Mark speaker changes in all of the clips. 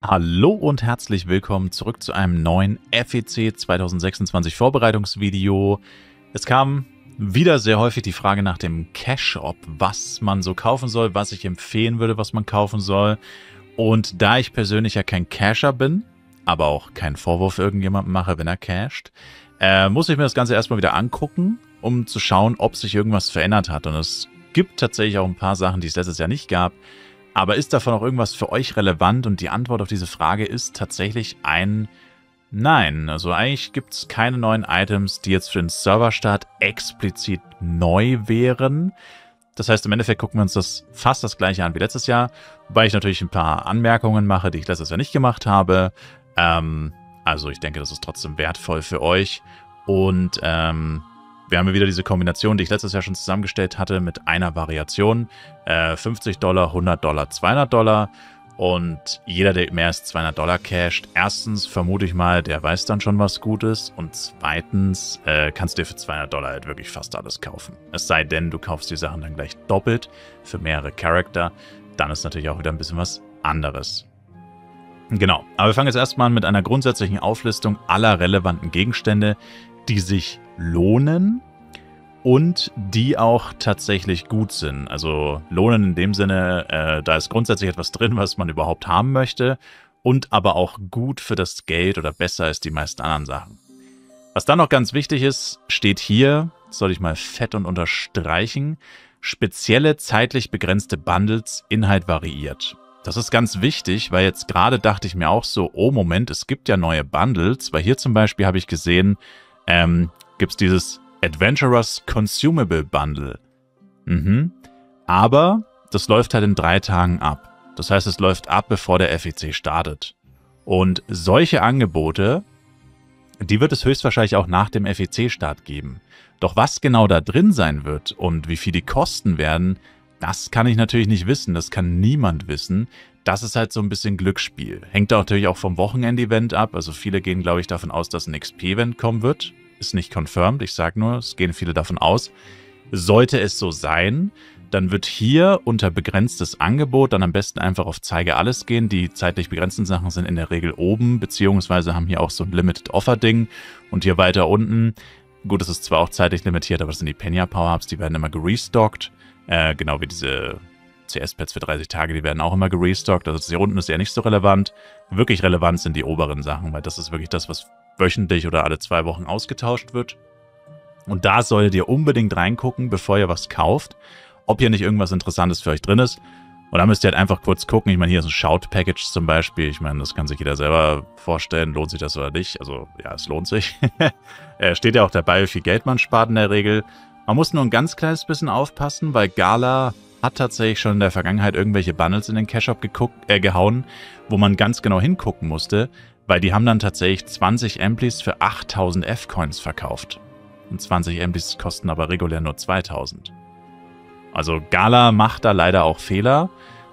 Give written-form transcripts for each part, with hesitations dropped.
Speaker 1: Hallo und herzlich willkommen zurück zu einem neuen FEC 2026 Vorbereitungsvideo. Es kam wieder sehr häufig die Frage nach dem Cash-Op, was man so kaufen soll, was ich empfehlen würde, was man kaufen soll. Und da ich persönlich ja kein Casher bin, aber auch keinen Vorwurf irgendjemandem mache, wenn er casht, muss ich mir das Ganze erstmal wieder angucken, um zu schauen, ob sich irgendwas verändert hat. Und es gibt tatsächlich auch ein paar Sachen, die es letztes Jahr nicht gab. Aber ist davon auch irgendwas für euch relevant? Und die Antwort auf diese Frage ist tatsächlich ein Nein. Also eigentlich gibt es keine neuen Items, die jetzt für den Serverstart explizit neu wären. Das heißt, im Endeffekt gucken wir uns das fast das gleiche an wie letztes Jahr, wobei ich natürlich ein paar Anmerkungen mache, die ich letztes Jahr nicht gemacht habe. Also ich denke, das ist trotzdem wertvoll für euch. Und wir haben wieder diese Kombination, die ich letztes Jahr schon zusammengestellt hatte, mit einer Variation. $50, $100, $200. Und jeder, der mehr als $200 casht, erstens vermute ich mal, der weiß dann schon, was gut ist. Und zweitens kannst du dir für $200 halt wirklich fast alles kaufen. Es sei denn, du kaufst die Sachen dann gleich doppelt für mehrere Charakter. Dann ist natürlich auch wieder ein bisschen was anderes. Genau, aber wir fangen jetzt erstmal an mit einer grundsätzlichen Auflistung aller relevanten Gegenstände, die sich lohnen und die auch tatsächlich gut sind. Also lohnen in dem Sinne, da ist grundsätzlich etwas drin, was man überhaupt haben möchte und aber auch gut für das Geld oder besser als die meisten anderen Sachen. Was dann noch ganz wichtig ist, steht hier, das soll ich mal fett und unterstreichen, spezielle zeitlich begrenzte Bundles, Inhalt variiert. Das ist ganz wichtig, weil jetzt gerade dachte ich mir auch so, oh Moment, es gibt ja neue Bundles, weil hier zum Beispiel habe ich gesehen, gibt es dieses Adventurers Consumable Bundle. Aber das läuft halt in 3 Tagen ab. Das heißt, es läuft ab, bevor der FEC startet. Und solche Angebote, die wird es höchstwahrscheinlich auch nach dem FEC-Start geben. Doch was genau da drin sein wird und wie viel die kosten werden, das kann ich natürlich nicht wissen. Das kann niemand wissen. Das ist halt so ein bisschen Glücksspiel. Hängt natürlich auch vom Wochenend-Event ab. Also viele gehen, glaube ich, davon aus, dass ein XP-Event kommen wird. Ist nicht confirmed. Ich sage nur, es gehen viele davon aus. Sollte es so sein, dann wird hier unter begrenztes Angebot dann am besten einfach auf Zeige alles gehen. Die zeitlich begrenzten Sachen sind in der Regel oben, beziehungsweise haben hier auch so ein Limited-Offer-Ding. Und hier weiter unten, gut, es ist zwar auch zeitlich limitiert, aber das sind die Penya-Power-Ups, die werden immer gerestockt. Genau wie diese CS-Pads für 30 Tage, die werden auch immer gerestockt. Also das hier unten ist eher nicht so relevant. Wirklich relevant sind die oberen Sachen, weil das ist wirklich das, was wöchentlich oder alle 2 Wochen ausgetauscht wird. Und da solltet ihr unbedingt reingucken, bevor ihr was kauft, ob hier nicht irgendwas Interessantes für euch drin ist. Und da müsst ihr halt einfach kurz gucken. Ich meine, hier ist ein Shout-Package zum Beispiel. Ich meine, das kann sich jeder selber vorstellen. Lohnt sich das oder nicht? Also, ja, es lohnt sich. Steht ja auch dabei, wie viel Geld man spart in der Regel. Man muss nur ein ganz kleines bisschen aufpassen, weil Gala hat tatsächlich schon in der Vergangenheit irgendwelche Bundles in den Cash-Up gehauen, wo man ganz genau hingucken musste, weil die haben dann tatsächlich 20 Amplis für 8000 F-Coins verkauft. Und 20 Amplis kosten aber regulär nur 2000. Also Gala macht da leider auch Fehler.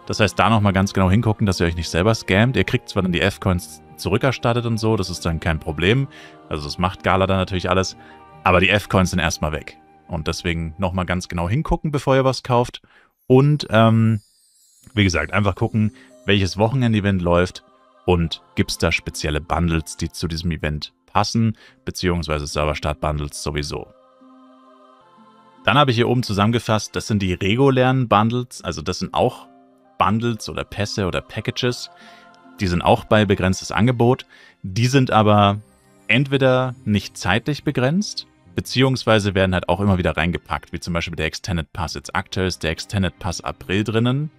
Speaker 1: Das heißt, da nochmal ganz genau hingucken, dass ihr euch nicht selber scammt. Ihr kriegt zwar dann die F-Coins zurückerstattet und so, das ist dann kein Problem. Also das macht Gala dann natürlich alles. Aber die F-Coins sind erstmal weg. Und deswegen nochmal ganz genau hingucken, bevor ihr was kauft. Und, wie gesagt, einfach gucken, welches Wochenende-Event läuft und gibt es da spezielle Bundles, die zu diesem Event passen, beziehungsweise Serverstart-Bundles sowieso. Dann habe ich hier oben zusammengefasst, das sind die regulären Bundles, also das sind auch Bundles oder Pässe oder Packages, die sind auch bei begrenztes Angebot, die sind aber entweder nicht zeitlich begrenzt, beziehungsweise werden halt auch immer wieder reingepackt, wie zum Beispiel der Extended Pass. Jetzt aktuell ist der Extended Pass April drinnen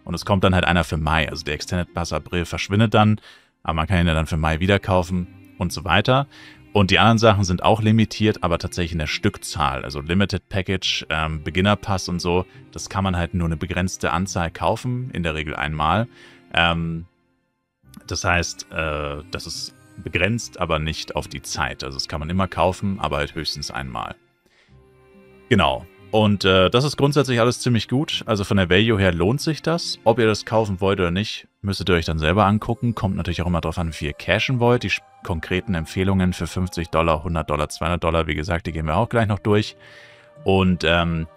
Speaker 1: und es kommt dann halt einer für Mai. Also der Extended Pass April verschwindet dann, aber man kann ihn ja dann für Mai wieder kaufen und so weiter. Und die anderen Sachen sind auch limitiert, aber tatsächlich in der Stückzahl. Also Limited Package, Beginner Pass und so, das kann man halt nur eine begrenzte Anzahl kaufen, in der Regel einmal. Das heißt, das ist begrenzt, aber nicht auf die Zeit. Also das kann man immer kaufen, aber halt höchstens einmal. Genau. Und das ist grundsätzlich alles ziemlich gut. Also von der Value her lohnt sich das. Ob ihr das kaufen wollt oder nicht, müsstet ihr euch dann selber angucken. Kommt natürlich auch immer darauf an, wie viel ihr cashen wollt. Die konkreten Empfehlungen für $50, $100, $200, wie gesagt, die gehen wir auch gleich noch durch. Und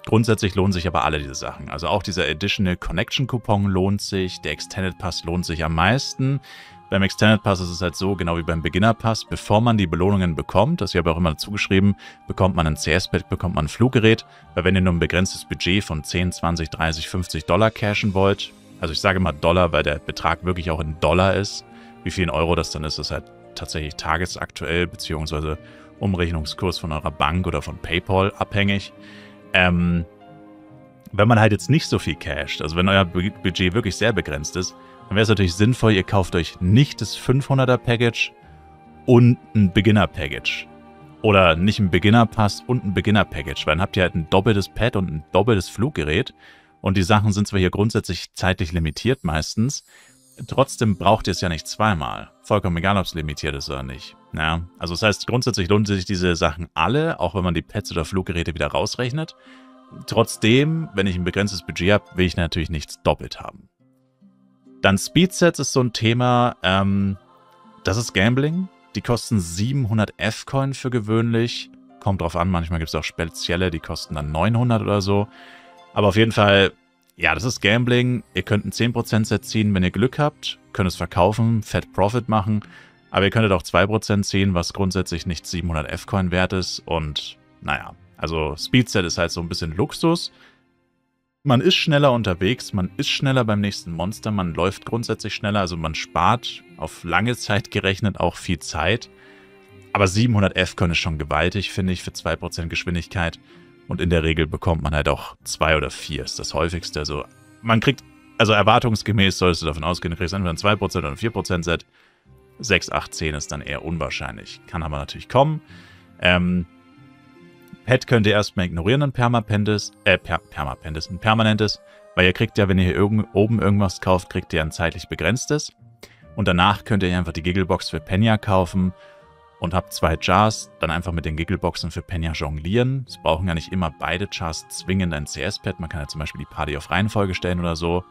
Speaker 1: grundsätzlich lohnen sich aber alle diese Sachen. Also auch dieser Additional Connection Coupon lohnt sich, der Extended Pass lohnt sich am meisten. Beim Extended Pass ist es halt so, genau wie beim Beginner Pass, bevor man die Belohnungen bekommt, das habe ich auch immer dazu geschrieben, bekommt man ein CS-Pad, bekommt man ein Fluggerät, weil wenn ihr nur ein begrenztes Budget von 10, 20, 30, 50 Dollar cashen wollt, also ich sage mal Dollar, weil der Betrag wirklich auch in Dollar ist, wie viel in Euro das dann ist halt tatsächlich tagesaktuell, beziehungsweise Umrechnungskurs von eurer Bank oder von PayPal abhängig. Wenn man halt jetzt nicht so viel casht, also wenn euer Budget wirklich sehr begrenzt ist, dann wäre es natürlich sinnvoll, ihr kauft euch nicht das 500er Package und ein Beginner Package. Oder nicht ein Beginner Pass und ein Beginner Package, weil dann habt ihr halt ein doppeltes Pad und ein doppeltes Fluggerät. Und die Sachen sind zwar hier grundsätzlich zeitlich limitiert meistens, trotzdem braucht ihr es ja nicht zweimal. Vollkommen egal, ob es limitiert ist oder nicht. Ja, also das heißt, grundsätzlich lohnen sich diese Sachen alle, auch wenn man die Pads oder Fluggeräte wieder rausrechnet. Trotzdem, wenn ich ein begrenztes Budget habe, will ich natürlich nichts doppelt haben. Dann Speedsets ist so ein Thema, das ist Gambling. Die kosten 700 F-Coin für gewöhnlich. Kommt drauf an, manchmal gibt es auch spezielle, die kosten dann 900 oder so. Aber auf jeden Fall, ja, das ist Gambling. Ihr könnt ein 10% Set ziehen, wenn ihr Glück habt. Könnt es verkaufen, Fat Profit machen. Aber ihr könntet auch 2% ziehen, was grundsätzlich nicht 700 F-Coin wert ist. Und naja, also Speedset ist halt so ein bisschen Luxus. Man ist schneller unterwegs, man ist schneller beim nächsten Monster, man läuft grundsätzlich schneller, also man spart auf lange Zeit gerechnet auch viel Zeit. Aber 700 F-Coin ist schon gewaltig, finde ich, für 2% Geschwindigkeit. Und in der Regel bekommt man halt auch 2 oder 4, ist das häufigste. Also man kriegt, also erwartungsgemäß solltest du davon ausgehen, du kriegst entweder ein 2% oder ein 4% Set. 6, 8, 10 ist dann eher unwahrscheinlich. Kann aber natürlich kommen. Pad könnt ihr erstmal ignorieren, ein permanentes, weil ihr kriegt ja, wenn ihr hier oben irgendwas kauft, kriegt ihr ein zeitlich begrenztes. Und danach könnt ihr einfach die Gigglebox für Penya kaufen und habt 2 Jars, dann einfach mit den Giggleboxen für Penya jonglieren. Es brauchen ja nicht immer beide Jars zwingend ein CS-Pad, man kann ja zum Beispiel die Party auf Reihenfolge stellen oder so.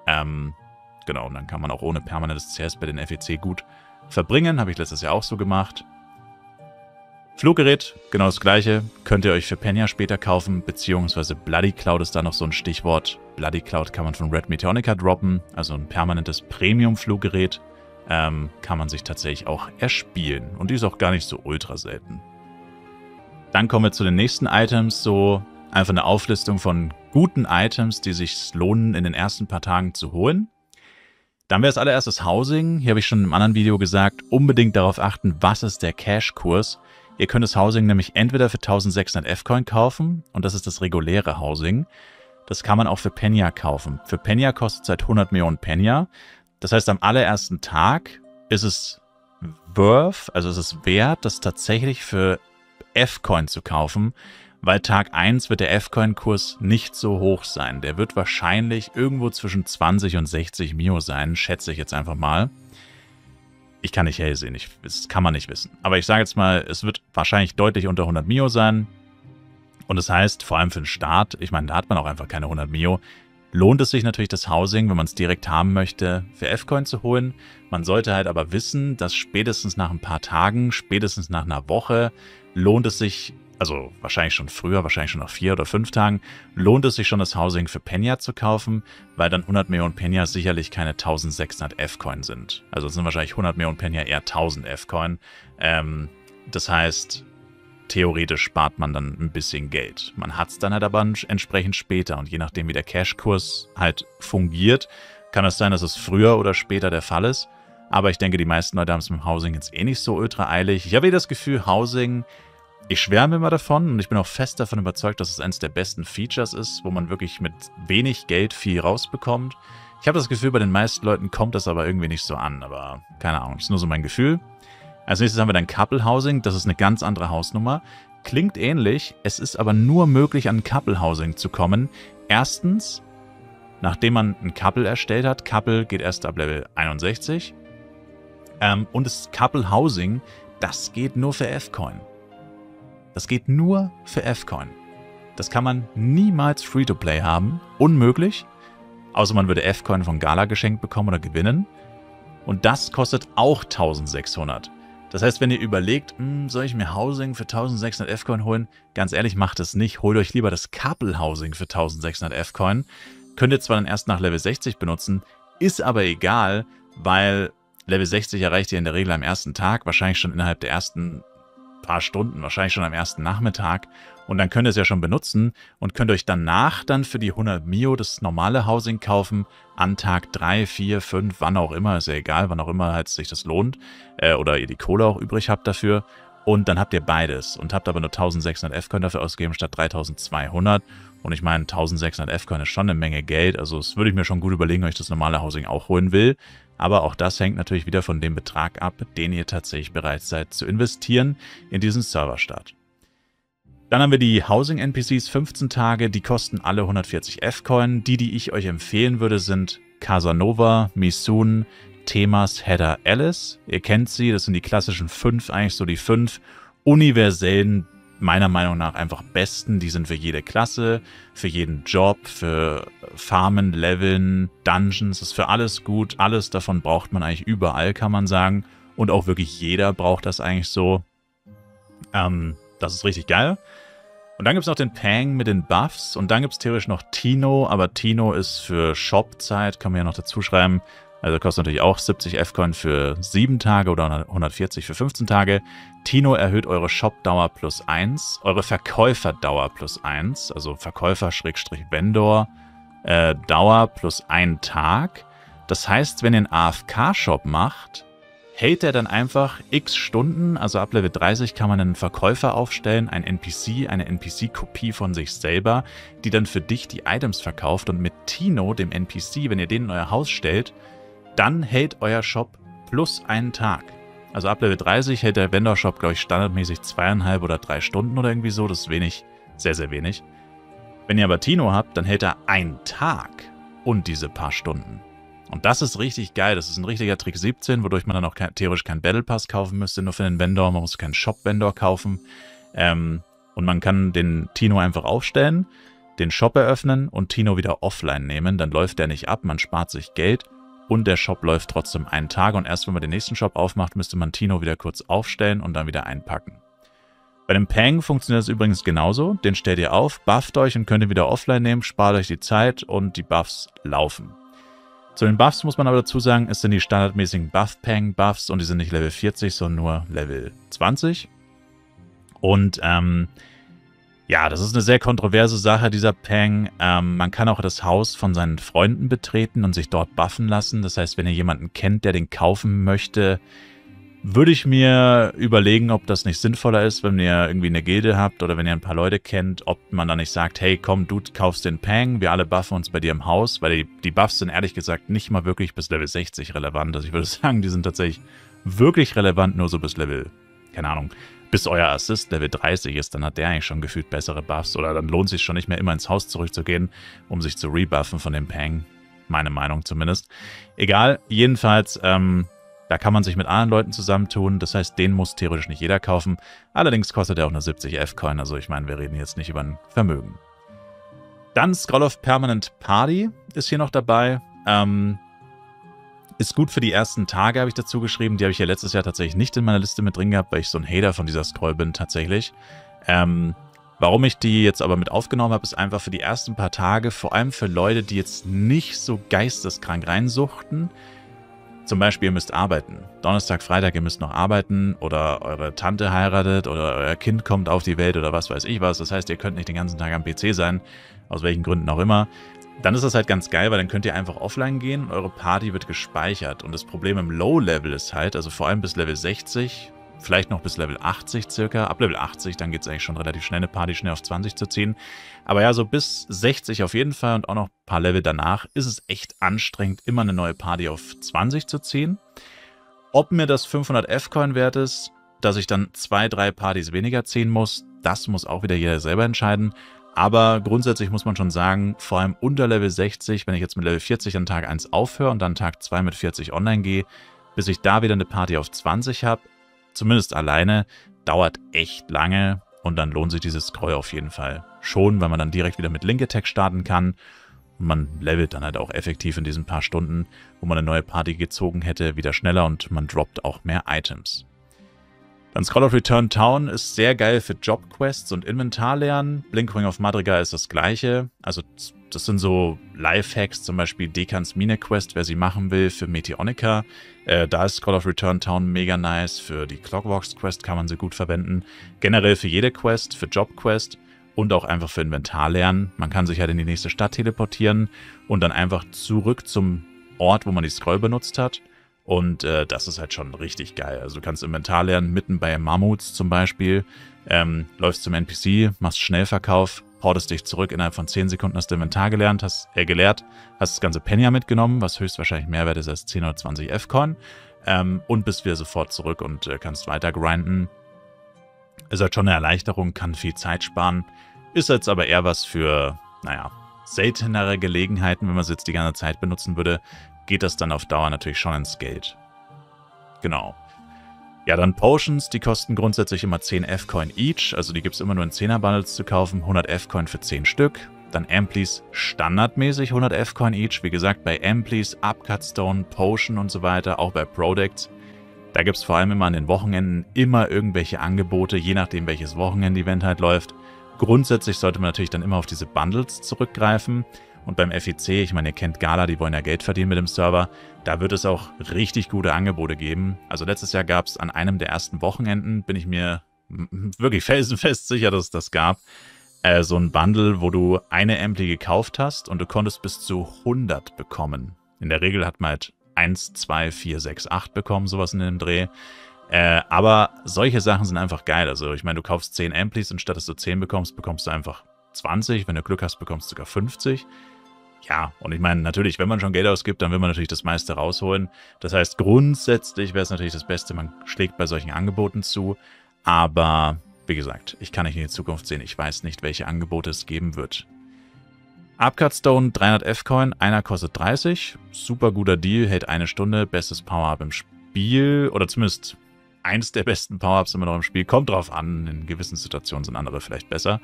Speaker 1: Genau, und dann kann man auch ohne permanentes CS-Pad den FEC gut verbringen, habe ich letztes Jahr auch so gemacht. Fluggerät, genau das gleiche, könnt ihr euch für Penya später kaufen, beziehungsweise Bloody Cloud ist da noch so ein Stichwort. Bloody Cloud kann man von Red Meteonica droppen, also ein permanentes Premium-Fluggerät, kann man sich tatsächlich auch erspielen. Und die ist auch gar nicht so ultra selten. Dann kommen wir zu den nächsten Items, so einfach eine Auflistung von guten Items, die sich lohnen, in den ersten paar Tagen zu holen. Dann wäre als allererstes Housing. Hier habe ich schon im anderen Video gesagt, unbedingt darauf achten, was ist der Cash-Kurs. Ihr könnt das Housing nämlich entweder für 1600 F-Coin kaufen, und das ist das reguläre Housing. Das kann man auch für Penya kaufen. Für Penya kostet es halt 100 Millionen Penya. Das heißt, am allerersten Tag ist es worth, also ist es wert, das tatsächlich für F-Coin zu kaufen, weil Tag 1 wird der F-Coin-Kurs nicht so hoch sein. Der wird wahrscheinlich irgendwo zwischen 20 und 60 Mio sein, schätze ich jetzt einfach mal. Ich kann nicht hell sehen, das kann man nicht wissen. Aber ich sage jetzt mal, es wird wahrscheinlich deutlich unter 100 Mio sein. Und das heißt, vor allem für den Start, ich meine, da hat man auch einfach keine 100 Mio, lohnt es sich natürlich das Housing, wenn man es direkt haben möchte, für F-Coin zu holen. Man sollte halt aber wissen, dass spätestens nach ein paar Tagen, spätestens nach einer Woche, lohnt es sich, also wahrscheinlich schon früher, wahrscheinlich schon nach 4 oder 5 Tagen, lohnt es sich schon, das Housing für Penya zu kaufen, weil dann 100 Millionen Penya sicherlich keine 1600 F-Coin sind. Also es sind wahrscheinlich 100 Millionen Penya eher 1000 F-Coin. Das heißt, theoretisch spart man dann ein bisschen Geld. Man hat es dann halt aber entsprechend später, und je nachdem, wie der Cash-Kurs halt fungiert, kann es sein, dass es früher oder später der Fall ist. Aber ich denke, die meisten Leute haben es mit dem Housing jetzt eh nicht so ultra eilig. Ich habe das Gefühl, Housing, ich schwärme immer davon, und ich bin auch fest davon überzeugt, dass es eines der besten Features ist, wo man wirklich mit wenig Geld viel rausbekommt. Ich habe das Gefühl, bei den meisten Leuten kommt das aber irgendwie nicht so an, aber keine Ahnung, das ist nur so mein Gefühl. Als nächstes haben wir dann Couple Housing, das ist eine ganz andere Hausnummer. Klingt ähnlich, es ist aber nur möglich, an Couple Housing zu kommen. Erstens, nachdem man ein Couple erstellt hat, Couple geht erst ab Level 61. Und das Couple Housing, das geht nur für F-Coin. Das geht nur für F-Coin. Das kann man niemals Free-to-Play haben. Unmöglich. Außer man würde F-Coin von Gala geschenkt bekommen oder gewinnen. Und das kostet auch 1600. Das heißt, wenn ihr überlegt, soll ich mir Housing für 1600 F-Coin holen? Ganz ehrlich, macht es nicht. Holt euch lieber das Couple Housing für 1600 F-Coin. Könnt ihr zwar dann erst nach Level 60 benutzen, ist aber egal, weil Level 60 erreicht ihr in der Regel am ersten Tag, wahrscheinlich schon innerhalb der ersten paar Stunden, wahrscheinlich schon am ersten Nachmittag. Und dann könnt ihr es ja schon benutzen und könnt euch danach dann für die 100 Mio das normale Housing kaufen, an Tag 3, 4, 5, wann auch immer, ist ja egal, wann auch immer halt sich das lohnt, oder ihr die Kohle auch übrig habt dafür. Und dann habt ihr beides und habt aber nur 1600 F-Coin dafür ausgegeben statt 3200. Und ich meine, 1600 F-Coin ist schon eine Menge Geld, also das würde ich mir schon gut überlegen, ob ich das normale Housing auch holen will. Aber auch das hängt natürlich wieder von dem Betrag ab, den ihr tatsächlich bereit seid zu investieren in diesen Serverstart. Dann haben wir die Housing-NPCs 15 Tage, die kosten alle 140 F-Coin. Die ich euch empfehlen würde, sind Casanova, Misun, Themas, Hedda, Alice. Ihr kennt sie, das sind die klassischen 5, eigentlich so die 5 universellen, meiner Meinung nach einfach besten. Die sind für jede Klasse, für jeden Job, für Farmen, Leveln, Dungeons, ist für alles gut. Alles davon braucht man eigentlich überall, kann man sagen. Und auch wirklich jeder braucht das eigentlich so. Das ist richtig geil. Und dann gibt es noch den Pang mit den Buffs. Und dann gibt es theoretisch noch Tino. Aber Tino ist für Shop-Zeit, kann man ja noch dazu schreiben. Also kostet natürlich auch 70 F-Coin für 7 Tage oder 140 für 15 Tage. Tino erhöht eure Shop-Dauer plus 1, eure Verkäuferdauer plus 1, also Verkäufer-Vendor Dauer plus 1 Tag. Das heißt, wenn ihr einen AFK-Shop macht, hält er dann einfach x Stunden, also ab Level 30 kann man einen Verkäufer aufstellen, ein NPC, eine NPC-Kopie von sich selber, die dann für dich die Items verkauft. Und mit Tino, dem NPC, wenn ihr den in euer Haus stellt, dann hält euer Shop plus 1 Tag. Also ab Level 30 hält der Vendor-Shop, glaube ich, standardmäßig 2,5 oder 3 Stunden oder irgendwie so. Das ist wenig, sehr, sehr wenig. Wenn ihr aber Tino habt, dann hält er 1 Tag und diese paar Stunden. Und das ist richtig geil. Das ist ein richtiger Trick 17, wodurch man dann auch theoretisch keinen Battle Pass kaufen müsste, nur für den Vendor. Man muss keinen Shop-Vendor kaufen. Und man kann den Tino einfach aufstellen, den Shop eröffnen und Tino wieder offline nehmen. Dann läuft der nicht ab, man spart sich Geld und der Shop läuft trotzdem 1 Tag. Und erst wenn man den nächsten Shop aufmacht, müsste man Tino wieder kurz aufstellen und dann wieder einpacken. Bei dem Pang funktioniert das übrigens genauso. Den stellt ihr auf, bufft euch und könnt ihn wieder offline nehmen, spart euch die Zeit und die Buffs laufen. Zu den Buffs muss man aber dazu sagen, es sind die standardmäßigen Buff-Pang-Buffs und die sind nicht Level 40, sondern nur Level 20. Und ja, das ist eine sehr kontroverse Sache, dieser Pang. Man kann auch das Haus von seinen Freunden betreten und sich dort buffen lassen. Das heißt, wenn ihr jemanden kennt, der den kaufen möchte, würde ich mir überlegen, ob das nicht sinnvoller ist, wenn ihr irgendwie eine Gilde habt oder wenn ihr ein paar Leute kennt, ob man dann nicht sagt, hey komm, du kaufst den Pang, wir alle buffen uns bei dir im Haus, weil die Buffs sind ehrlich gesagt nicht mal wirklich bis Level 60 relevant. Also ich würde sagen, die sind tatsächlich wirklich relevant nur so bis Level, keine Ahnung, bis euer Assist Level 30 ist, dann hat der eigentlich schon gefühlt bessere Buffs oder dann lohnt es sich schon nicht mehr immer ins Haus zurückzugehen, um sich zu rebuffen von dem Pang. Meine Meinung zumindest. Egal, jedenfalls, da kann man sich mit anderen Leuten zusammentun. Das heißt, den muss theoretisch nicht jeder kaufen. Allerdings kostet er auch nur 70 F-Coin. Also ich meine, wir reden jetzt nicht über ein Vermögen. Dann Scroll of Permanent Party ist hier noch dabei. Ist gut für die ersten Tage, habe ich dazu geschrieben. Die habe ich ja letztes Jahr tatsächlich nicht in meiner Liste mit drin gehabt, weil ich so ein Hater von dieser Scroll bin tatsächlich. Warum ich die jetzt aber mit aufgenommen habe, ist einfach für die ersten paar Tage, vor allem für Leute, die jetzt nicht so geisteskrank reinsuchten. Zum Beispiel, ihr müsst arbeiten. Donnerstag, Freitag, ihr müsst noch arbeiten oder eure Tante heiratet oder euer Kind kommt auf die Welt oder was weiß ich was. Das heißt, ihr könnt nicht den ganzen Tag am PC sein, aus welchen Gründen auch immer. Dann ist das halt ganz geil, weil dann könnt ihr einfach offline gehen und eure Party wird gespeichert. Und das Problem im Low-Level ist halt, also vor allem bis Level 60, vielleicht noch bis Level 80 circa. Ab Level 80, dann geht es eigentlich schon relativ schnell, eine Party schnell auf 20 zu ziehen. Aber ja, so bis 60 auf jeden Fall und auch noch ein paar Level danach ist es echt anstrengend, immer eine neue Party auf 20 zu ziehen. Ob mir das 500 F-Coin wert ist, dass ich dann 2, 3 Partys weniger ziehen muss, das muss auch wieder jeder selber entscheiden. Aber grundsätzlich muss man schon sagen, vor allem unter Level 60, wenn ich jetzt mit Level 40 an Tag 1 aufhöre und dann Tag 2 mit 40 online gehe, bis ich da wieder eine Party auf 20 habe, zumindest alleine, dauert echt lange und dann lohnt sich dieses Scroll auf jeden Fall schon, weil man dann direkt wieder mit Link Attack starten kann und man levelt dann halt auch effektiv in diesen paar Stunden, wo man eine neue Party gezogen hätte, wieder schneller und man droppt auch mehr Items. Dann Scroll of Return Town ist sehr geil für Jobquests und Inventarlernen. Blinkring of Madrigal ist das gleiche. Also das sind so Lifehacks, zum Beispiel Dekans Mine-Quest, wer sie machen will, für Meteonica. Da ist Scroll of Return Town mega nice. Für die Clockworks-Quest kann man sie gut verwenden. Generell für jede Quest, für Jobquest und auch einfach für Inventarlernen. Man kann sich halt in die nächste Stadt teleportieren und dann einfach zurück zum Ort, wo man die Scroll benutzt hat. Und das ist halt schon richtig geil. Also du kannst Inventar lernen, mitten bei Mammuts zum Beispiel. Läufst zum NPC, machst Schnellverkauf, portest dich zurück, innerhalb von 10 Sekunden hast du Inventar geleert, hast das ganze Penya mitgenommen, was höchstwahrscheinlich mehr wert ist als 10 oder 20 F-Coin. Und bist wieder sofort zurück und kannst weiter grinden. Ist halt schon eine Erleichterung, kann viel Zeit sparen. Ist jetzt aber eher was für, naja, seltenere Gelegenheiten, wenn man es jetzt die ganze Zeit benutzen würde, geht das dann auf Dauer natürlich schon ins Geld. Genau. Ja, dann Potions, die kosten grundsätzlich immer 10 F-Coin each, also die gibt es immer nur in 10er-Bundles zu kaufen, 100 F-Coin für 10 Stück. Dann Amplis standardmäßig 100 F-Coin each, wie gesagt, bei Amplis, Upcutstone, Potion und so weiter, auch bei Products. Da gibt es vor allem immer an den Wochenenden immer irgendwelche Angebote, je nachdem welches Wochenend-Event halt läuft. Grundsätzlich sollte man natürlich dann immer auf diese Bundles zurückgreifen. Und beim FEC, ich meine, ihr kennt Gala, die wollen ja Geld verdienen mit dem Server, da wird es auch richtig gute Angebote geben. Also letztes Jahr gab es an einem der ersten Wochenenden, bin ich mir wirklich felsenfest sicher, dass es das gab, so ein Bundle, wo du eine Ampli gekauft hast und du konntest bis zu 100 bekommen. In der Regel hat man halt 1, 2, 4, 6, 8 bekommen, sowas in dem Dreh. Aber solche Sachen sind einfach geil. Also ich meine, du kaufst 10 Amplis und statt dass du 10 bekommst, bekommst du einfach 20. Wenn du Glück hast, bekommst du sogar 50. Ja, und ich meine, natürlich, wenn man schon Geld ausgibt, dann will man natürlich das meiste rausholen. Das heißt, grundsätzlich wäre es natürlich das Beste, man schlägt bei solchen Angeboten zu. Aber, wie gesagt, ich kann nicht in die Zukunft sehen. Ich weiß nicht, welche Angebote es geben wird. Upcutstone, 300 F-Coin, einer kostet 30. Super guter Deal, hält eine Stunde, bestes Power-Up im Spiel. Oder zumindest eins der besten Power-Ups immer noch im Spiel. Kommt drauf an, in gewissen Situationen sind andere vielleicht besser.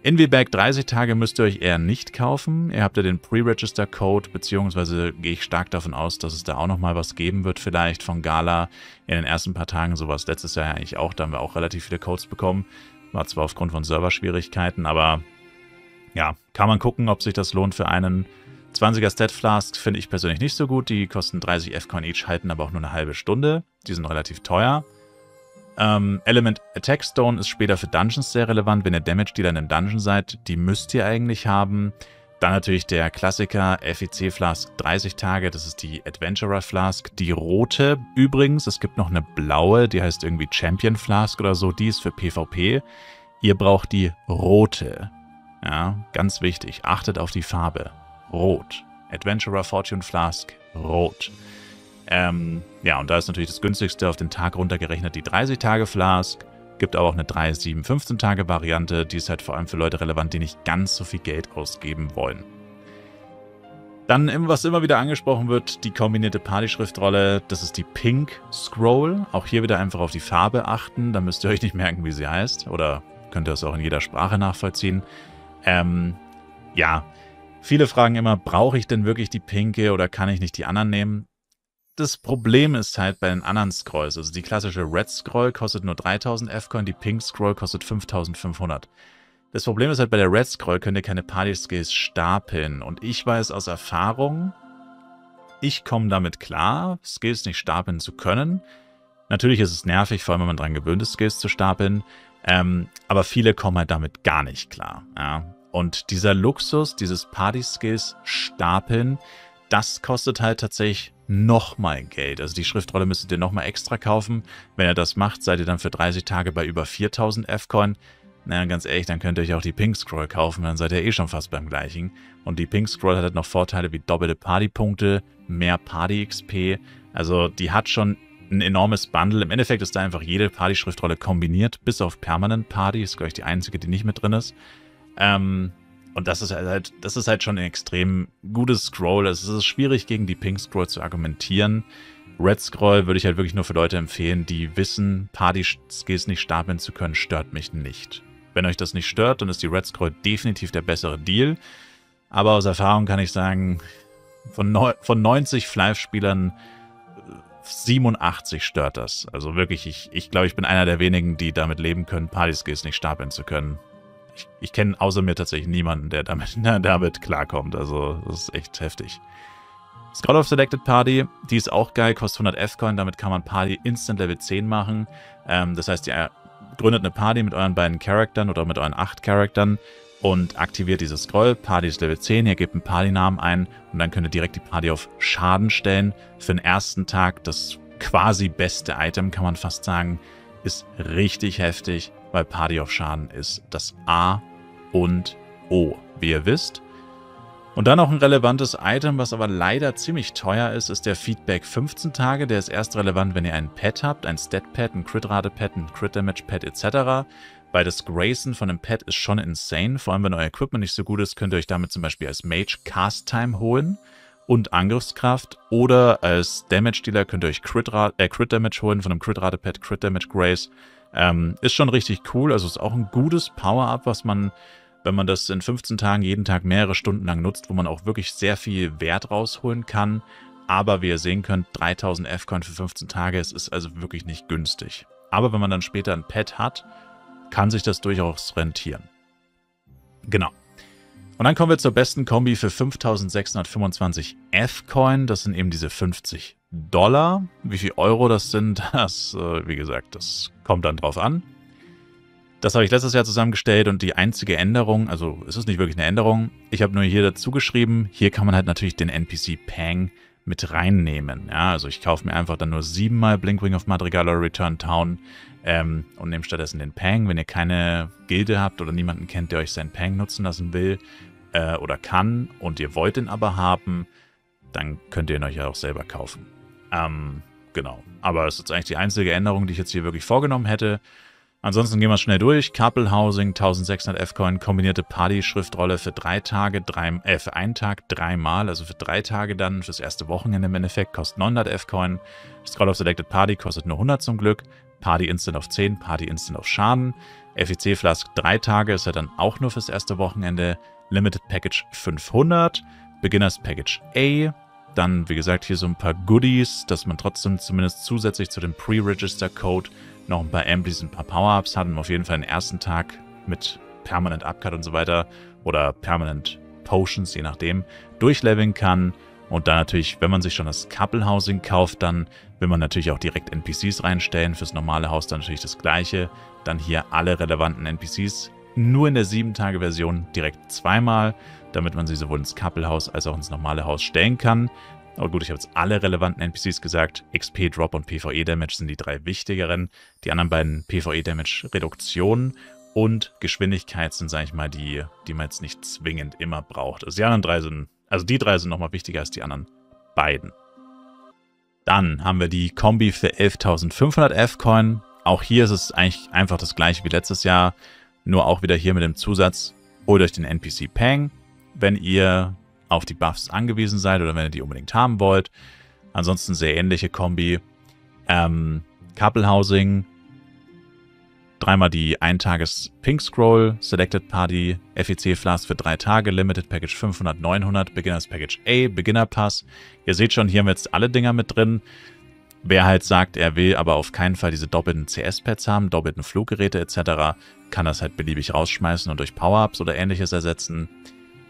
Speaker 1: Inviback 30 Tage müsst ihr euch eher nicht kaufen. Ihr habt ja den Pre-Register-Code, beziehungsweise gehe ich stark davon aus, dass es da auch nochmal was geben wird, vielleicht von Gala in den ersten paar Tagen. Sowas letztes Jahr eigentlich auch, da haben wir auch relativ viele Codes bekommen. War zwar aufgrund von Serverschwierigkeiten, aber ja, kann man gucken, ob sich das lohnt für einen 20er Stat Flask. Finde ich persönlich nicht so gut. Die kosten 30 F-Coin each, halten aber auch nur eine halbe Stunde. Die sind relativ teuer. Element Attack Stone ist später für Dungeons sehr relevant, wenn ihr Damage Dealer in einem Dungeon seid. Die müsst ihr eigentlich haben. Dann natürlich der Klassiker FEC Flask 30 Tage, das ist die Adventurer Flask. Die rote übrigens, es gibt noch eine blaue, die heißt irgendwie Champion Flask oder so, die ist für PvP. Ihr braucht die rote. Ja, ganz wichtig, achtet auf die Farbe. Rot. Adventurer Fortune Flask, rot. Ja, und da ist natürlich das günstigste auf den Tag runtergerechnet die 30-Tage-Flask. Gibt aber auch eine 3, 7, 15-Tage-Variante. Die ist halt vor allem für Leute relevant, die nicht ganz so viel Geld ausgeben wollen. Dann, was immer wieder angesprochen wird, die kombinierte Party-Schriftrolle. Das ist die Pink Scroll. Auch hier wieder einfach auf die Farbe achten. Da müsst ihr euch nicht merken, wie sie heißt. Oder könnt ihr es auch in jeder Sprache nachvollziehen. Ja, viele fragen immer, brauche ich denn wirklich die pinke oder kann ich nicht die anderen nehmen? Das Problem ist halt bei den anderen Scrolls, also die klassische Red Scroll kostet nur 3000 F-Coin, die Pink Scroll kostet 5500. Das Problem ist halt, bei der Red Scroll könnt ihr keine Party-Skills stapeln. Und ich weiß aus Erfahrung, ich komme damit klar, Skills nicht stapeln zu können. Natürlich ist es nervig, vor allem wenn man daran gewöhnt ist, Skills zu stapeln. Aber viele kommen halt damit gar nicht klar. Ja? Und dieser Luxus, dieses Party-Skills stapeln, das kostet halt tatsächlich nochmal Geld. Also die Schriftrolle müsstet ihr nochmal extra kaufen. Wenn ihr das macht, seid ihr dann für 30 Tage bei über 4000 F-Coin. Na, ganz ehrlich, dann könnt ihr euch auch die Pink Scroll kaufen, dann seid ihr eh schon fast beim gleichen. Und die Pink Scroll hat halt noch Vorteile wie doppelte Partypunkte, mehr Party-XP. Also die hat schon ein enormes Bundle. Im Endeffekt ist da einfach jede Party-Schriftrolle kombiniert, bis auf Permanent Party. Ist, glaube ich, die einzige, die nicht mit drin ist. Und das ist halt schon ein extrem gutes Scroll. Es ist schwierig, gegen die Pink Scroll zu argumentieren. Red Scroll würde ich halt wirklich nur für Leute empfehlen, die wissen, Party-Skills nicht stapeln zu können, stört mich nicht. Wenn euch das nicht stört, dann ist die Red Scroll definitiv der bessere Deal. Aber aus Erfahrung kann ich sagen, von 90 Flive-Spielern 87 stört das. Also wirklich, ich glaube, ich bin einer der wenigen, die damit leben können, Party-Skills nicht stapeln zu können. Ich kenne außer mir tatsächlich niemanden, der damit klarkommt. Also das ist echt heftig. Scroll of Selected Party, die ist auch geil, kostet 100 F-Coin, damit kann man Party Instant Level 10 machen. Das heißt, ihr gründet eine Party mit euren beiden Charaktern oder mit euren 8 Charaktern und aktiviert dieses Scroll. Party ist Level 10, ihr gebt einen Partynamen ein und dann könnt ihr direkt die Party auf Schaden stellen. Für den ersten Tag das quasi beste Item, kann man fast sagen, ist richtig heftig, weil Party auf Schaden ist das A und O, wie ihr wisst. Und dann noch ein relevantes Item, was aber leider ziemlich teuer ist, ist der Feedback 15 Tage. Der ist erst relevant, wenn ihr einen Pet habt, ein Stat-Pad, ein Crit-Rate-Pad, ein Crit-Damage-Pad etc. Weil das Gracen von einem Pet ist schon insane. Vor allem, wenn euer Equipment nicht so gut ist, könnt ihr euch damit zum Beispiel als Mage Cast-Time holen und Angriffskraft. Oder als Damage-Dealer könnt ihr euch Crit-Damage holen von einem Crit-Rate-Pad, Crit-Damage-Grace. Ist schon richtig cool. Also ist auch ein gutes Power-Up, was man, wenn man das in 15 Tagen jeden Tag mehrere Stunden lang nutzt, wo man auch wirklich sehr viel Wert rausholen kann. Aber wie ihr sehen könnt, 3000 F-Coin für 15 Tage, es ist also wirklich nicht günstig. Aber wenn man dann später ein Pet hat, kann sich das durchaus rentieren. Genau. Und dann kommen wir zur besten Kombi für 5625 F-Coin. Das sind eben diese $50. Wie viel Euro das sind, das, wie gesagt, das kommt dann drauf an. Das habe ich letztes Jahr zusammengestellt und die einzige Änderung, also es ist nicht wirklich eine Änderung, ich habe nur hier dazu geschrieben, hier kann man halt natürlich den NPC Pang mit reinnehmen. Ja, also ich kaufe mir einfach dann nur 7-mal Blinkwing of Madrigal oder Return Town und nehme stattdessen den Pang. Wenn ihr keine Gilde habt oder niemanden kennt, der euch seinen Pang nutzen lassen will oder kann und ihr wollt ihn aber haben, dann könnt ihr ihn euch ja auch selber kaufen. Genau, aber es ist eigentlich die einzige Änderung, die ich jetzt hier wirklich vorgenommen hätte. Ansonsten gehen wir schnell durch. Couple Housing, 1600 F-Coin, kombinierte Party-Schriftrolle für 3 Tage, für einen Tag 3-mal, also für 3 Tage dann, fürs erste Wochenende im Endeffekt, kostet 900 F-Coin. Scroll of Selected Party kostet nur 100 zum Glück. Party Instant auf 10, Party Instant auf Schaden. FEC Flask 3 Tage ist ja dann auch nur fürs erste Wochenende. Limited Package 500. Beginners Package A. Dann, wie gesagt, hier so ein paar Goodies, dass man trotzdem zumindest zusätzlich zu dem Pre-Register-Code noch ein paar Amplis, ein paar Power-Ups hat und auf jeden Fall den ersten Tag mit Permanent Upcut und so weiter oder Permanent Potions, je nachdem, durchleveln kann. Und dann natürlich, wenn man sich schon das Couple Housing kauft, dann will man natürlich auch direkt NPCs reinstellen. Fürs normale Haus dann natürlich das gleiche. Dann hier alle relevanten NPCs nur in der 7-Tage-Version direkt 2-mal, damit man sie sowohl ins Couple Haus als auch ins normale Haus stellen kann. Aber gut, ich habe jetzt alle relevanten NPCs gesagt. XP, Drop und PvE-Damage sind die 3 wichtigeren. Die anderen beiden PvE-Damage Reduktion und Geschwindigkeit sind, sage ich mal, die man jetzt nicht zwingend immer braucht. Also die 3 sind nochmal wichtiger als die anderen beiden. Dann haben wir die Kombi für 11.500 F-Coin. Auch hier ist es eigentlich einfach das gleiche wie letztes Jahr. Nur auch wieder hier mit dem Zusatz, holt euch den NPC Pang, wenn ihr auf die Buffs angewiesen seid oder wenn ihr die unbedingt haben wollt. Ansonsten sehr ähnliche Kombi. Couple Housing, 3-mal die 1-Tages Pink Scroll, Selected Party, FEC Flask für 3 Tage, Limited Package 500, 900, Beginners Package A, Beginner Pass. Ihr seht schon, hier haben wir jetzt alle Dinger mit drin. Wer halt sagt, er will aber auf keinen Fall diese doppelten CS-Pads haben, doppelten Fluggeräte etc., kann das halt beliebig rausschmeißen und durch Power-Ups oder ähnliches ersetzen.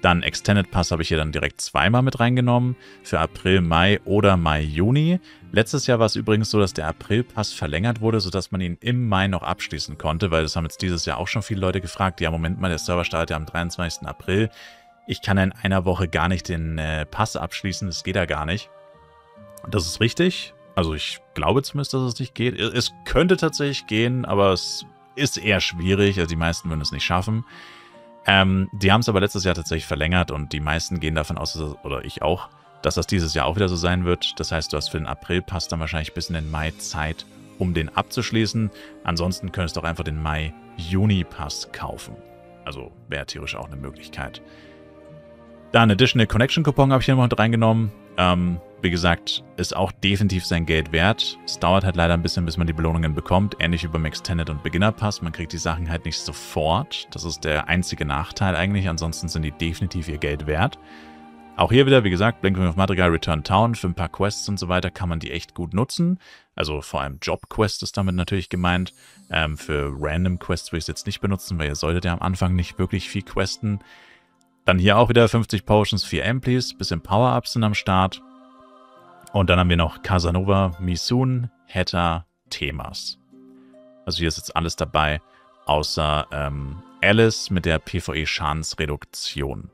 Speaker 1: Dann Extended Pass habe ich hier dann direkt 2-mal mit reingenommen, für April, Mai oder Mai, Juni. Letztes Jahr war es übrigens so, dass der April-Pass verlängert wurde, sodass man ihn im Mai noch abschließen konnte, weil das haben jetzt dieses Jahr auch schon viele Leute gefragt. Ja, Moment mal, der Server startet ja am 23. April. Ich kann in einer Woche gar nicht den Pass abschließen, das geht ja gar nicht. Das ist richtig. Also ich glaube zumindest, dass es nicht geht. Es könnte tatsächlich gehen, aber es ist eher schwierig. Also die meisten würden es nicht schaffen. Die haben es aber letztes Jahr tatsächlich verlängert und die meisten gehen davon aus, oder ich auch, dass das dieses Jahr auch wieder so sein wird. Das heißt, du hast für den April-Pass dann wahrscheinlich bis in den Mai Zeit, um den abzuschließen. Ansonsten könntest du auch einfach den Mai-Juni-Pass kaufen. Also wäre theoretisch auch eine Möglichkeit. Dann Additional Connection Coupon habe ich hier noch mit reingenommen. Wie gesagt, ist auch definitiv sein Geld wert. Es dauert halt leider ein bisschen, bis man die Belohnungen bekommt. Ähnlich wie beim Extended und Beginner Pass. Man kriegt die Sachen halt nicht sofort. Das ist der einzige Nachteil eigentlich. Ansonsten sind die definitiv ihr Geld wert. Auch hier wieder, wie gesagt, Blinkwing of Madrigal, Return Town, für ein paar Quests und so weiter kann man die echt gut nutzen. Also vor allem Job-Quest ist damit natürlich gemeint. Für Random Quests will ich es jetzt nicht benutzen, weil ihr solltet ja am Anfang nicht wirklich viel questen. Dann hier auch wieder 50 Potions, 4 Amplis, bisschen Power-Ups sind am Start. Und dann haben wir noch Casanova, Misun, Hetta, Themas. Also hier ist jetzt alles dabei, außer Alice mit der PvE-Schadensreduktion.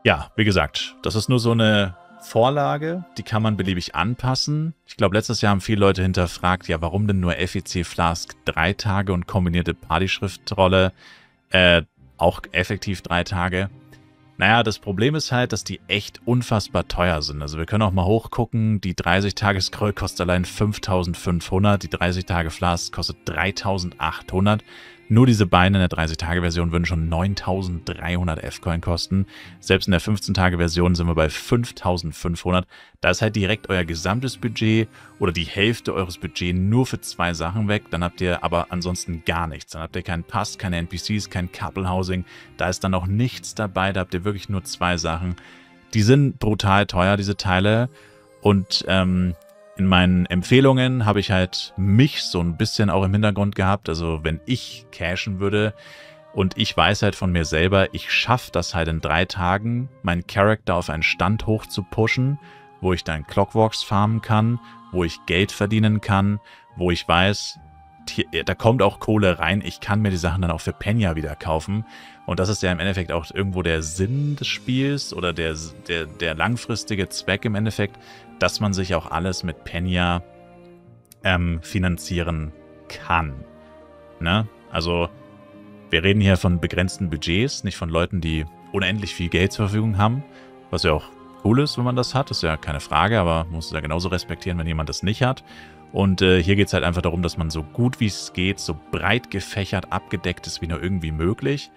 Speaker 1: Ja, wie gesagt, das ist nur so eine Vorlage, die kann man beliebig anpassen. Ich glaube, letztes Jahr haben viele Leute hinterfragt, ja, warum denn nur FEC Flask 3 Tage und kombinierte Party-Schriftrolle auch effektiv 3 Tage. Naja, das Problem ist halt, dass die echt unfassbar teuer sind. Also wir können auch mal hochgucken, die 30-Tage-Scroll kostet allein 5.500, die 30-Tage-Flask kostet 3.800. Nur diese Beine in der 30-Tage-Version würden schon 9.300 F-Coin kosten. Selbst in der 15-Tage-Version sind wir bei 5.500. Da ist halt direkt euer gesamtes Budget oder die Hälfte eures Budgets nur für 2 Sachen weg. Dann habt ihr aber ansonsten gar nichts. Dann habt ihr keinen Pass, keine NPCs, kein Couple Housing. Da ist dann auch nichts dabei. Da habt ihr wirklich nur 2 Sachen. Die sind brutal teuer, diese Teile. Und in meinen Empfehlungen habe ich halt mich so ein bisschen auch im Hintergrund gehabt. Also wenn ich cashen würde und ich weiß halt von mir selber, ich schaffe das halt in 3 Tagen, meinen Charakter auf einen Stand hoch zu pushen, wo ich dann Clockwalks farmen kann, wo ich Geld verdienen kann, wo ich weiß, da kommt auch Kohle rein, ich kann mir die Sachen dann auch für Penya wieder kaufen. Und das ist ja im Endeffekt auch irgendwo der Sinn des Spiels oder der langfristige Zweck im Endeffekt, dass man sich auch alles mit Penya finanzieren kann. Ne? Also wir reden hier von begrenzten Budgets, nicht von Leuten, die unendlich viel Geld zur Verfügung haben, was ja auch cool ist, wenn man das hat, ist ja keine Frage, aber man muss es ja genauso respektieren, wenn jemand das nicht hat. Und hier geht es halt einfach darum, dass man so gut wie es geht, so breit gefächert abgedeckt ist wie nur irgendwie möglich.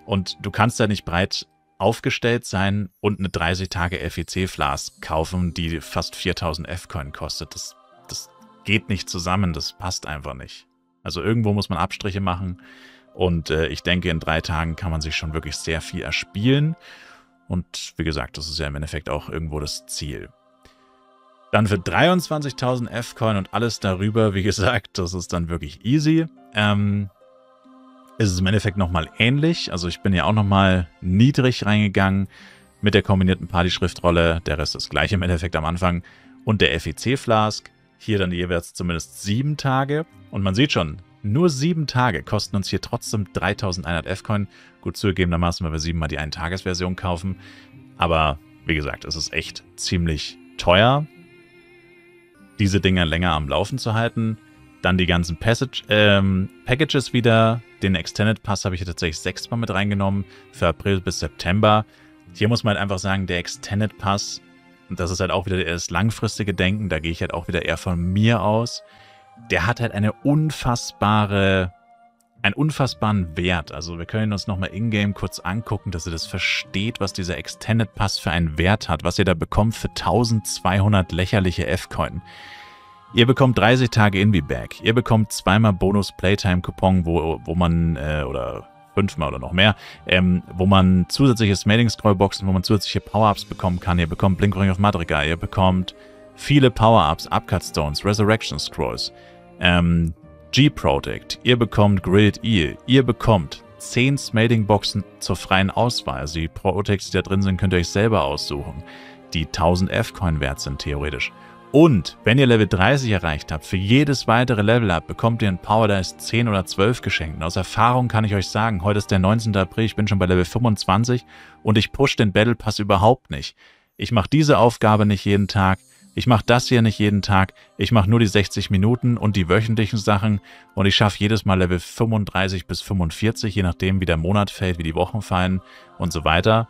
Speaker 1: Und du kannst da nicht breit aufgestellt sein und eine 30-Tage-FEC-Flask kaufen, die fast 4.000 F-Coin kostet. Das geht nicht zusammen, das passt einfach nicht. Also irgendwo muss man Abstriche machen und ich denke, in 3 Tagen kann man sich schon wirklich sehr viel erspielen. Und wie gesagt, das ist ja im Endeffekt auch irgendwo das Ziel. Dann für 23.000 F-Coin und alles darüber, wie gesagt, das ist dann wirklich easy. Ist es im Endeffekt nochmal ähnlich. Also ich bin ja auch nochmal niedrig reingegangen mit der kombinierten Party-Schriftrolle. Der Rest ist gleich im Endeffekt am Anfang. Und der FEC-Flask. Hier dann jeweils zumindest 7 Tage. Und man sieht schon, nur 7 Tage kosten uns hier trotzdem 3.100 F-Coin. Gut zugegebenermaßen, weil wir 7-mal die 1-Tages-Version kaufen. Aber wie gesagt, es ist echt ziemlich teuer, diese Dinger länger am Laufen zu halten. Dann die ganzen Packages wieder. Den Extended Pass habe ich tatsächlich 6-mal mit reingenommen für April bis September. Hier muss man halt einfach sagen, der Extended Pass, und das ist halt auch wieder das langfristige Denken, da gehe ich halt auch wieder eher von mir aus, der hat halt einen unfassbaren Wert. Also wir können uns nochmal in-game kurz angucken, dass ihr das versteht, was dieser Extended Pass für einen Wert hat, was ihr da bekommt für 1.200 lächerliche F-Coin. Ihr bekommt 30 Tage Invi-Back. Ihr bekommt 2-mal Bonus-Playtime-Coupon, wo man, oder 5-mal oder noch mehr, wo man zusätzliche Smiling-Scroll-Boxen, wo man zusätzliche Power-Ups bekommen kann. Ihr bekommt Blinkwing of Madrigal. Ihr bekommt viele Power-Ups, Upcut-Stones, Resurrection-Scrolls, G-Protect. Ihr bekommt Grilled Eel. Ihr bekommt 10 Smiling-Boxen zur freien Auswahl. Also die Protects, die da drin sind, könnt ihr euch selber aussuchen. Die 1000 F-Coin wert sind, theoretisch. Und wenn ihr Level 30 erreicht habt, für jedes weitere Level-Up bekommt ihr ein Power Dice 10 oder 12 geschenkt. Und aus Erfahrung kann ich euch sagen, heute ist der 19. April, ich bin schon bei Level 25 und ich push den Battle Pass überhaupt nicht. Ich mache diese Aufgabe nicht jeden Tag, ich mache das hier nicht jeden Tag, ich mache nur die 60 Minuten und die wöchentlichen Sachen und ich schaffe jedes Mal Level 35 bis 45, je nachdem wie der Monat fällt, wie die Wochen fallen und so weiter.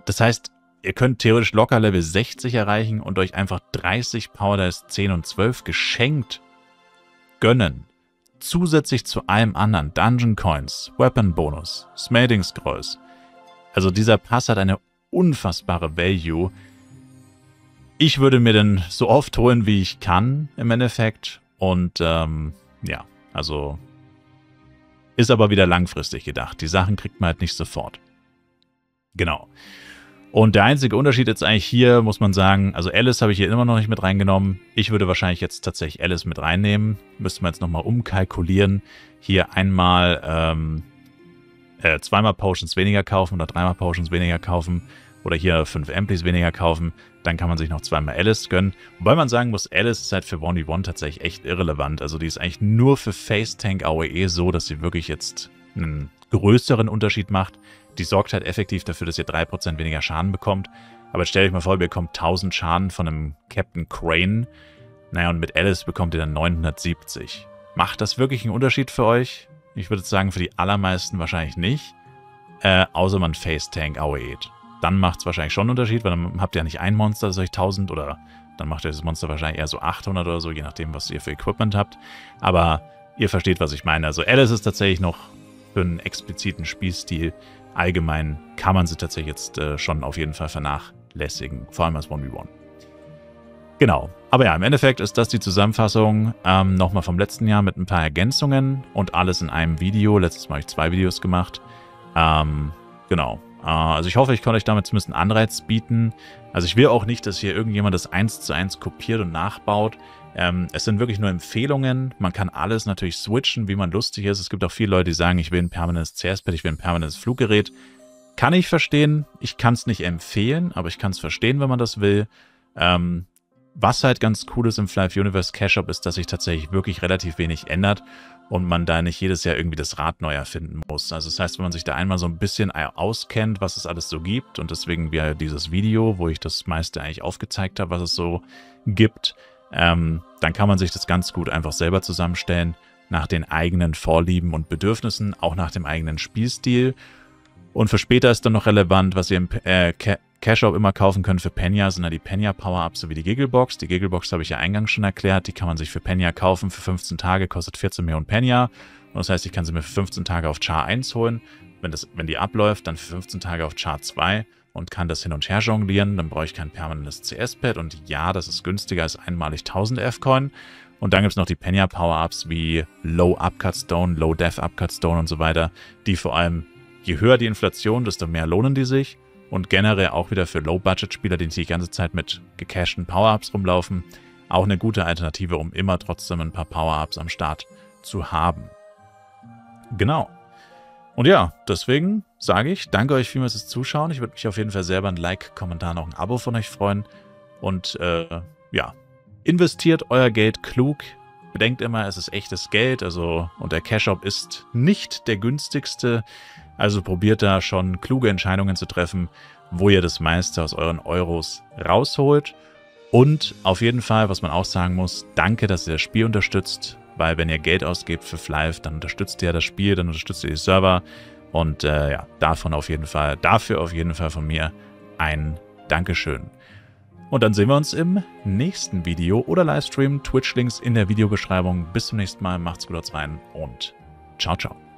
Speaker 1: Das heißt, ihr könnt theoretisch locker Level 60 erreichen und euch einfach 30 Power Dice 10 und 12 geschenkt gönnen. Zusätzlich zu allem anderen. Dungeon Coins, Weapon Bonus, Smelting Scrolls. Also dieser Pass hat eine unfassbare Value. Ich würde mir den so oft holen, wie ich kann im Endeffekt. Und ja, also ist aber wieder langfristig gedacht. Die Sachen kriegt man halt nicht sofort. Genau. Und der einzige Unterschied jetzt eigentlich hier, muss man sagen, also Alice habe ich hier immer noch nicht mit reingenommen. Ich würde wahrscheinlich jetzt tatsächlich Alice mit reinnehmen. Müssten wir jetzt nochmal umkalkulieren. Hier einmal, zweimal Potions weniger kaufen oder dreimal Potions weniger kaufen. Oder hier 5 Amplis weniger kaufen. Dann kann man sich noch zweimal Alice gönnen. Wobei man sagen muss, Alice ist halt für 1v1 tatsächlich echt irrelevant. Also die ist eigentlich nur für Face-Tank AOE so, dass sie wirklich jetzt einen größeren Unterschied macht. Die sorgt halt effektiv dafür, dass ihr 3% weniger Schaden bekommt. Aber stellt euch mal vor, ihr bekommt 1000 Schaden von einem Captain Crane. Naja, und mit Alice bekommt ihr dann 970. Macht das wirklich einen Unterschied für euch? Ich würde sagen, für die allermeisten wahrscheinlich nicht. Außer man Face-Tank AOE't. Dann macht es wahrscheinlich schon einen Unterschied, weil dann habt ihr ja nicht ein Monster, das euch 1000 oder dann macht ihr das Monster wahrscheinlich eher so 800 oder so, je nachdem, was ihr für Equipment habt. Aber ihr versteht, was ich meine. Also Alice ist tatsächlich noch für einen expliziten Spielstil. Allgemein kann man sie tatsächlich jetzt schon auf jeden Fall vernachlässigen, vor allem als 1v1. Genau, aber ja, im Endeffekt ist das die Zusammenfassung nochmal vom letzten Jahr mit ein paar Ergänzungen und alles in einem Video. Letztes Mal habe ich 2 Videos gemacht. Genau, also ich hoffe, ich konnte euch damit zumindest einen Anreiz bieten. Also ich will auch nicht, dass hier irgendjemand das 1:1 kopiert und nachbaut. Es sind wirklich nur Empfehlungen. Man kann alles natürlich switchen, wie man lustig ist. Es gibt auch viele Leute, die sagen, ich will ein permanentes CS-Pad, ich will ein permanentes Fluggerät. Kann ich verstehen. Ich kann es nicht empfehlen, aber ich kann es verstehen, wenn man das will. Was halt ganz cool ist im Fly Universe Cash Shop ist, dass sich tatsächlich wirklich relativ wenig ändert und man da nicht jedes Jahr irgendwie das Rad neu erfinden muss. Also das heißt, wenn man sich da einmal so ein bisschen auskennt, was es alles so gibt und deswegen wäre dieses Video, wo ich das meiste eigentlich aufgezeigt habe, was es so gibt, dann kann man sich das ganz gut einfach selber zusammenstellen, nach den eigenen Vorlieben und Bedürfnissen, auch nach dem eigenen Spielstil. Und für später ist dann noch relevant, was ihr im Cash Shop immer kaufen könnt für Penya, sind ja die Penya Power-Ups sowie die Gigglebox. Die Gigglebox habe ich ja eingangs schon erklärt, die kann man sich für Penya kaufen, für 15 Tage, kostet 14 Millionen Penya. Und das heißt, ich kann sie mir für 15 Tage auf Char 1 holen, wenn die abläuft, dann für 15 Tage auf Char 2 und kann das hin und her jonglieren, dann brauche ich kein permanentes CS-Pad und ja, das ist günstiger als einmalig 1000 F-Coin. Und dann gibt es noch die Penya Power-Ups wie Low Upcut Stone, Low Death Upcut Stone und so weiter, die vor allem, je höher die Inflation, desto mehr lohnen die sich. Und generell auch wieder für Low-Budget-Spieler, die ganze Zeit mit gecashten Power-Ups rumlaufen, auch eine gute Alternative, um immer trotzdem ein paar Power-Ups am Start zu haben. Genau. Und ja, deswegen sage ich, danke euch vielmals fürs Zuschauen. Ich würde mich auf jeden Fall selber ein Like, Kommentar, noch ein Abo von euch freuen. Und ja, investiert euer Geld klug. Bedenkt immer, es ist echtes Geld. Und der Cash Shop ist nicht der günstigste. Also probiert da schon kluge Entscheidungen zu treffen, wo ihr das meiste aus euren Euros rausholt. Und auf jeden Fall, was man auch sagen muss, danke, dass ihr das Spiel unterstützt. Weil wenn ihr Geld ausgebt für Flive, dann unterstützt ihr ja das Spiel, dann unterstützt ihr die Server. Und ja, dafür auf jeden Fall von mir ein Dankeschön. Und dann sehen wir uns im nächsten Video oder Livestream. Twitch-Links in der Videobeschreibung. Bis zum nächsten Mal. Macht's gut, haut's rein und ciao, ciao.